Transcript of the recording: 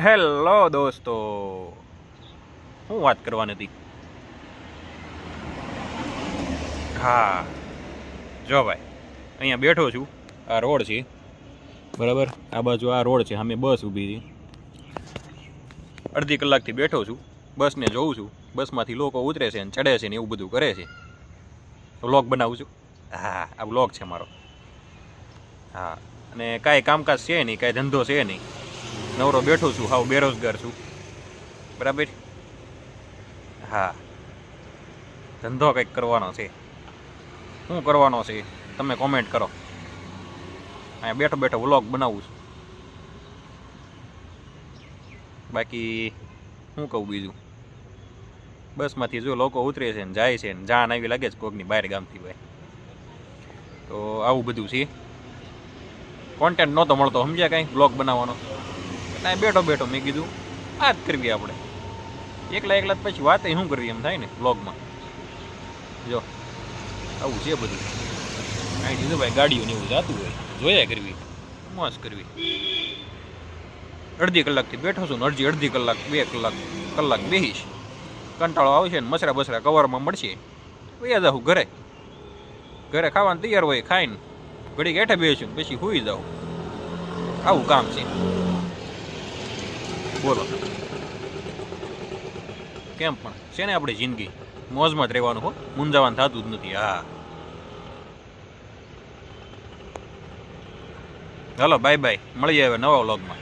Hello દોસ્તો, હું વાત કરવાની હતી? હા, જો ભાઈ, અહીંયા બેઠો છું. આ રોડ છે બરાબર. આ બાજુ આ રોડ છે, સામે બસ ઊભી છે. અડધી કલાકથી બેઠો છું, બસને જોઉં છું. બસમાંથી લોકો ઉતરે છે ને ચડે છે ને એવું બધું કરે છે. વ્લોગ બનાવું છું. હા, આ વ્લોગ છે મારો. હા, અને કાંઈ કામકાજ છે નહીં, કાંઈ ધંધો છે નહીં. નવરો બેઠો છું, હાવ બેરોજગાર છું બરાબર. હા, ધંધો કંઈક કરવાનો છે. શું કરવાનો છે તમે કોમેન્ટ કરો. અહીંયા બેઠો બેઠો વ્લોગ બનાવું છું. બાકી શું કહું બીજું? બસમાંથી જો લોકો ઉતરે છે ને જાય છે ને જાન આવી લાગે છે કોકની બહાર ગામથી ભાઈ. તો આવું બધું છે. કોન્ટેન્ટ નહોતો મળતો, સમજ્યા કાંઈ બ્લોગ બનાવવાનો. એટલે બેઠો બેઠો મેં કીધું આ જ કરવી આપણે. એકલા એકલા પછી વાત શું કરવી એમ થાય ને બ્લોગમાં. જો આવું છે બધું. કાંઈ દીધું ભાઈ, ગાડીઓને એવું જતું હોય જોયા કરવી, મોજ કરવી. અડધી કલાકથી બેઠો છું ને અડધી કલાક 2 કલાક બેહીશ. કંટાળો આવશે ને મસરા બસરા કવરમાં મળશે, વયા જાઉં ઘરે. ઘરે ખાવાનું તૈયાર હોય, ખાઈને ઘડીક હેઠે બેસીશું પછી સૂઈ જાઉં. આવું કામ છે. બોલો કેમ પણ છે ને આપણી જિંદગી મોજમાં જ રહેવાનું હો, મૂંઝાવાનું થતું જ નથી. હા, હાલો બાય બાય, મળીએ હવે નવા વ્લોગમાં.